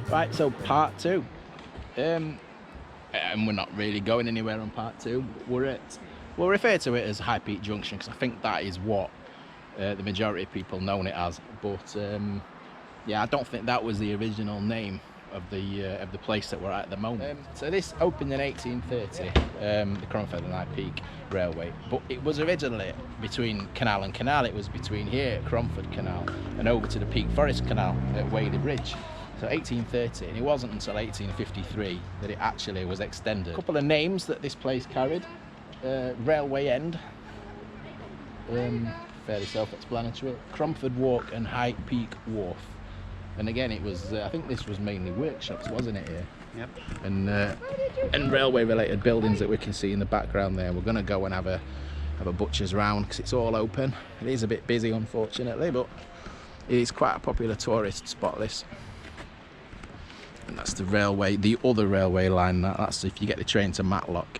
Right, so part two. And we're not really going anywhere on part two. We'll refer to it as High Peak Junction because I think that is what the majority of people know it as. But yeah, I don't think that was the original name of the place that we're at the moment. So this opened in 1830, the Cromford and High Peak Railway. But it was originally between canal and canal. It was between here at Cromford Canal and over to the Peak Forest Canal at Wobbly Bridge. So 1830, and it wasn't until 1853 that it actually was extended. A couple of names that this place carried: Railway End, fairly self-explanatory, Cromford Walk and High Peak Wharf. And again, it was I think this was mainly workshops, wasn't it, here? Yep. And railway-related buildings that we can see in the background there. We're going to go and have a butcher's round because it's all open. It is a bit busy, unfortunately, but it is quite a popular tourist spot, this. And that's the railway, the other railway line. That's if you get the train to Matlock.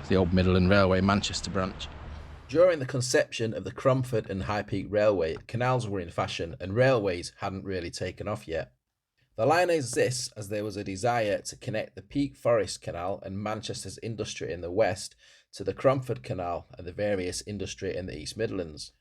It's the old Midland Railway, Manchester branch. During the conception of the Cromford and High Peak Railway, canals were in fashion and railways hadn't really taken off yet. The line exists as there was a desire to connect the Peak Forest Canal and Manchester's industry in the west to the Cromford Canal and the various industry in the East Midlands.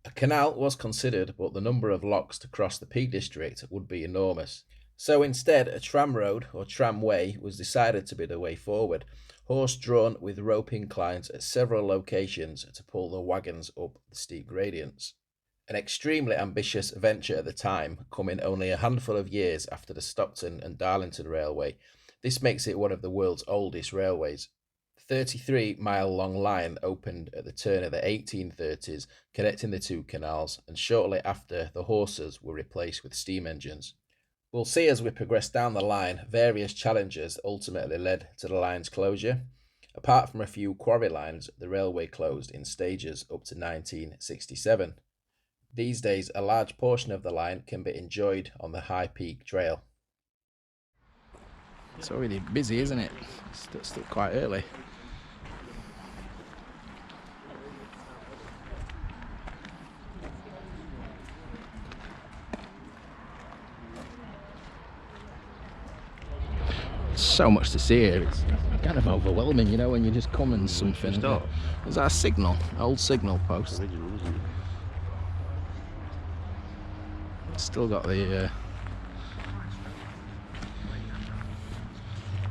A canal was considered, but the number of locks to cross the Peak District would be enormous. So instead, a tram road or tramway was decided to be the way forward, horse-drawn with rope inclines at several locations to pull the wagons up the steep gradients. An extremely ambitious venture at the time, coming only a handful of years after the Stockton and Darlington Railway. This makes it one of the world's oldest railways. The 33-mile-long line opened at the turn of the 1830s, connecting the two canals, and shortly after, the horses were replaced with steam engines. We'll see as we progress down the line various challenges that ultimately led to the line's closure. Apart from a few quarry lines, the railway closed in stages up to 1967. These days, a large portion of the line can be enjoyed on the High Peak Trail. It's already busy, isn't it? It's still quite early. So much to see here. It's kind of overwhelming, you know, when you just come and something. Is that a signal? Old signal post. Original, isn't it? It's still got the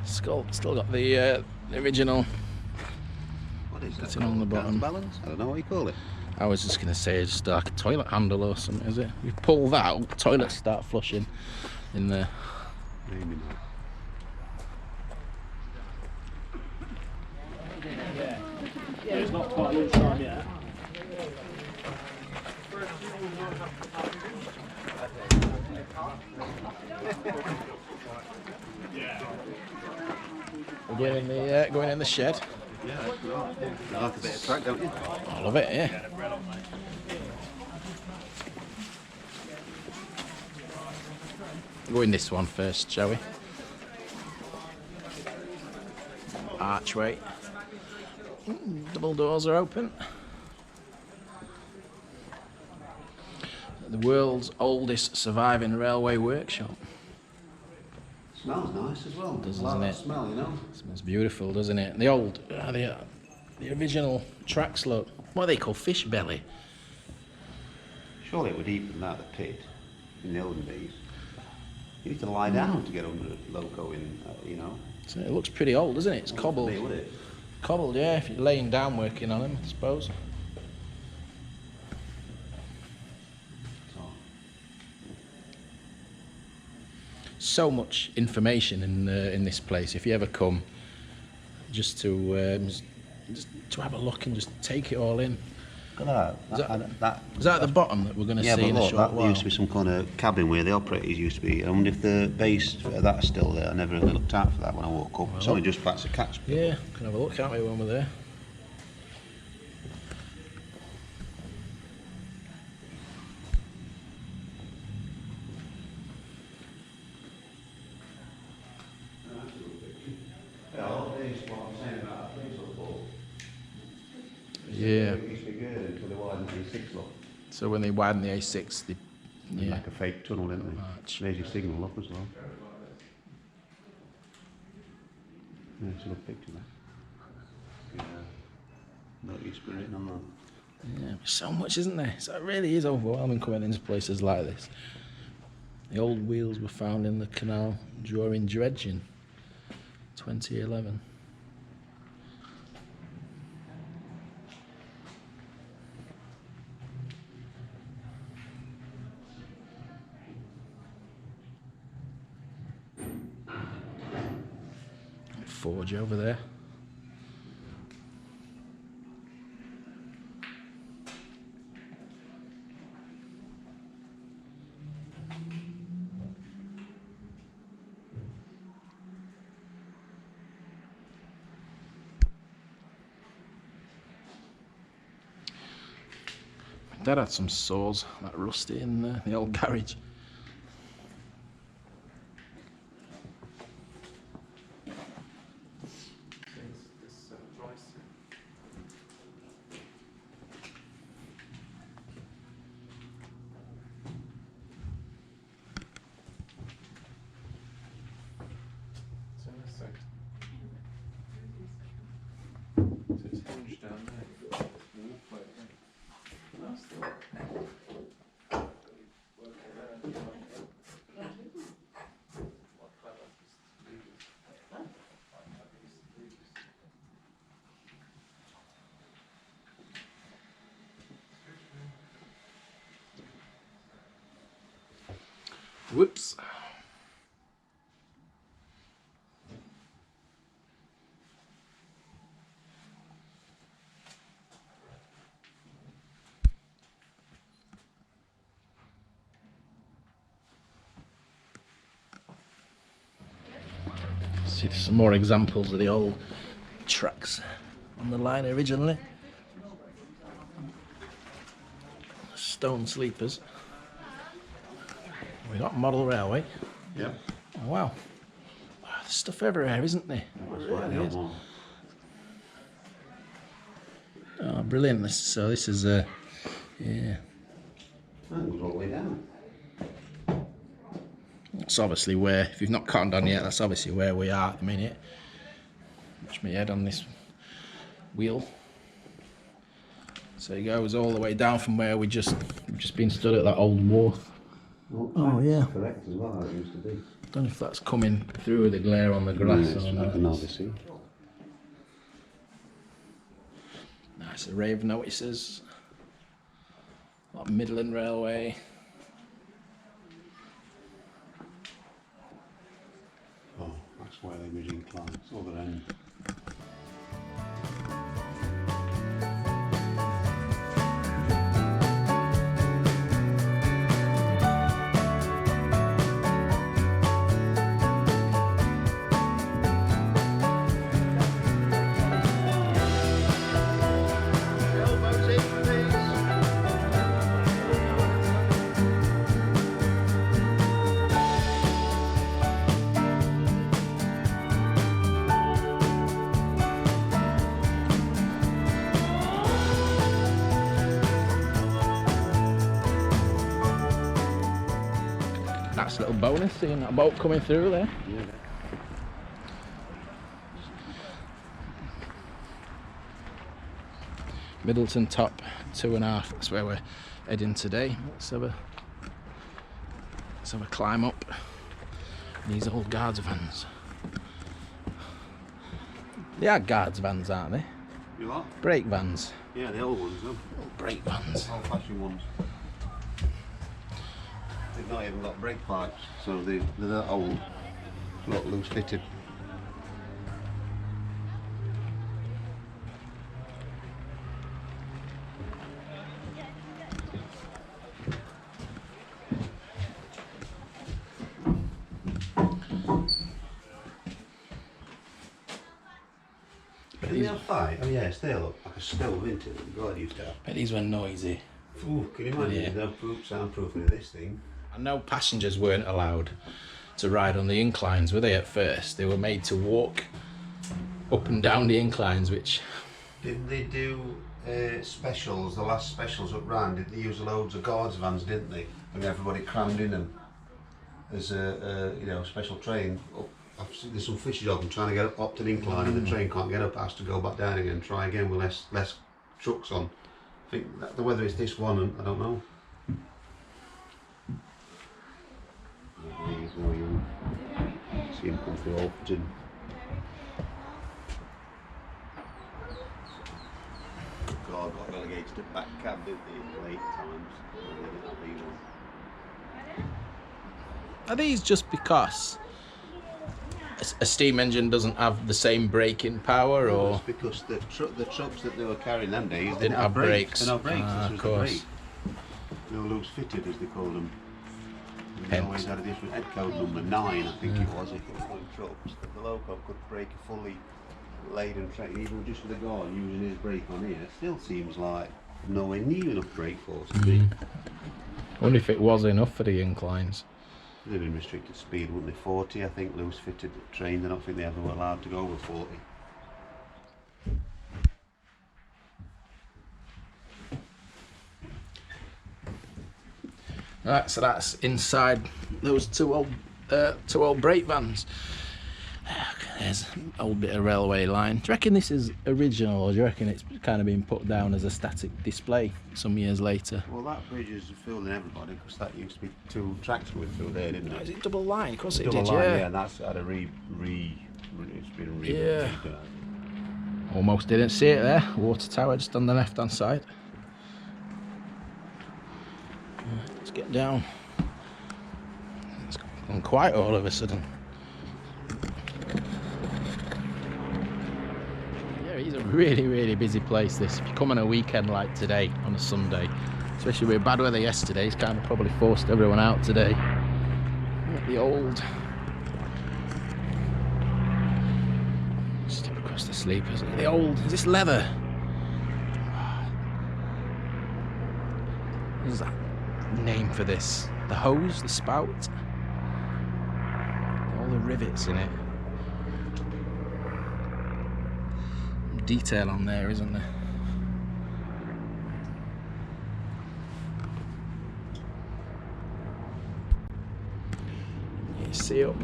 still got the original. What is that? On the bottom. Balance? I don't know what you call it. I was just gonna say just like a toilet handle or something. Is it? You pull that, toilets start flushing in there. Maybe not. Yeah, it's not quite lunchtime yet. We're going in the shed. Yeah, that's right. You like a bit of track, don't you? I love it, yeah. Go in this one first, shall we? Archway. Double doors are open. The world's oldest surviving railway workshop. Smells nice as well. Doesn't it? Smell, you know. It smells beautiful, doesn't it? The old, the original tracks look. What are they called? Fish belly. Surely it would deepen that the pit in the olden days. You need to lie down to get under the loco in, you know. So it looks pretty old, doesn't it? It's cobbled. Would it? Cobbled, yeah, if you're laying down working on them, I suppose. So much information in this place. If you ever come, just to have a look and just take it all in. Look at that. Is that at the bottom that we're going to see in a short while? Used to be some kind of cabin where the operators used to be. I wonder if the base for that's still there. I never really looked out for that when I walked up. It's only just past the catch. Yeah, can have a look, can't we, when we're there? Yeah. It used to be good until they widened the A6 look. So when they widen the A6, they Like a fake tunnel, didn't they? March. There's your signal up as well. Yeah, it's a good picture, that. Yeah. Not used to written on that. Yeah, there's so much, isn't there? So it really is overwhelming coming into places like this. The old wheels were found in the canal during dredging, 2011. Forge over there. Dad had some saws, like rusty in the old garage. Whoops. See some more examples of the old tracks on the line originally. Stone sleepers. We got model railway. Yeah. Oh, wow. There's stuff everywhere, isn't there? That's why they don't want. Oh, brilliant. So this is yeah. That goes all the way down. That's obviously where, if you've not cottoned on yet, that's obviously where we are at the minute. Watch my head on this wheel. So it goes all the way down from where we've just been stood at that old wharf. Oh, yeah. Correct as well, how it used to be. Don't know if that's coming through the glare on the grass Yes, or not. I can hardly see. Nice array of notices. A lot of Midland Railway. Oh, that's why they were inclines, other end. Nice little bonus seeing that boat coming through there. Yeah. Middleton top 2.5. That's where we're heading today. Let's have a climb up these old guards vans. They are guards vans, aren't they? You what? Brake vans. Yeah, the old ones, though. Old brake vans. Old-fashioned ones. They've not even got brake pipes, so they're that old. Not loose fitted. Did they have five? Oh yes, they look like a stove, isn't it? God used to have. Bet these were noisy. Ooh, can you imagine? Yeah. No soundproofing of this thing. I know passengers weren't allowed to ride on the inclines, were they, at first? They were made to walk up and down the inclines, which... Didn't they do specials, the last specials up round? Did they use loads of guards vans, didn't they? And everybody crammed in them as a special train up there's some footage of them trying to get up to the incline and the train can't get up, has to go back down again, try again with less trucks on. I think that, whether it's this one, I don't know. You see him come through Alton. God, got relegated to back cab, didn't they, in late times? Are these just because a steam engine doesn't have the same braking power, or? It's because the trucks that they were carrying them days didn't have brakes. Didn't have brakes. Of course. They were loose fitted, as they called them. And they Hence. always had a different head code number 9, I think it was, if it was on trucks. That the loco could brake a fully laden train, even just with the guard using his brake on here. Still seems like nowhere near enough brake force to be. I wonder if it was enough for the inclines. They've been restricted speed, wouldn't they? 40, I think, loose fitted trains. I don't think they ever were allowed to go over 40. Right, so that's inside those two old brake vans. There's an old bit of railway line. Do you reckon this is original, or do you reckon it's kind of been put down as a static display some years later? Well, that bridge is fooling everybody because that used to be 2 tracks going through there, didn't it? Is it double line? Of course it Double did, line, yeah. yeah, and that's had a it's been Yeah. Almost didn't see it there. Water tower just on the left hand side. Let's get down. It's gone quiet all of a sudden. Yeah, it's a really busy place, this. If you come on a weekend like today, on a Sunday, especially with bad weather yesterday, it's kind of probably forced everyone out today. The old... Step across the sleepers. The old... Is this leather? What is that name for this? The hose? The spout? All the rivets in it. Detail on there, isn't there? You see up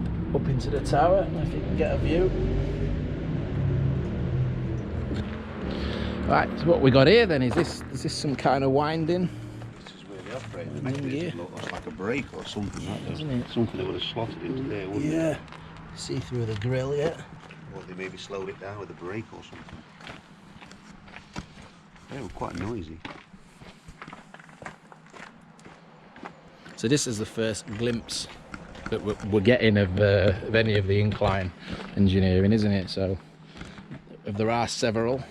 into the tower, if you can get a view. Right, so what we got here then, is this some kind of winding? This is where they operate. They make it look like a brake or something like that. Isn't it? Something they would have slotted into there, wouldn't Yeah. it? See through the grill yet? Or they maybe slowed it down with a brake or something. They were quite noisy. So this is the first glimpse that we're getting of any of the incline engineering, isn't it? So if there are several.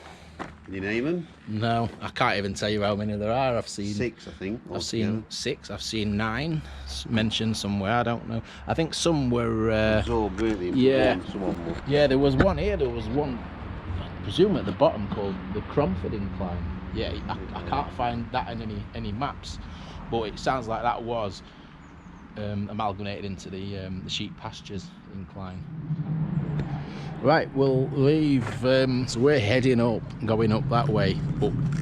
Can you name them? No, I can't even tell you how many there are. I've seen 6, I think. I've seen 6. I've seen 9 mentioned somewhere. I don't know. I think some were. Absorbed, really. Yeah. Some of them were. Yeah, there was one here. There was one, I presume, at the bottom called the Cromford Incline. Yeah, I can't find that in any maps, but it sounds like that was amalgamated into the sheep pastures incline. Right, we'll leave. So we're heading up, going up that way,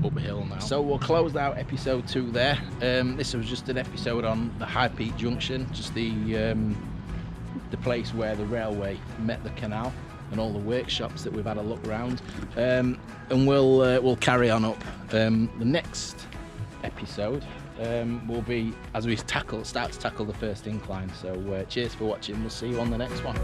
uphill now. So we'll close out episode 2 there. This was just an episode on the High Peak Junction, just the place where the railway met the canal, and all the workshops that we've had a look around. And we'll carry on up. The next episode will be as we start to tackle the first incline. So cheers for watching. We'll see you on the next one.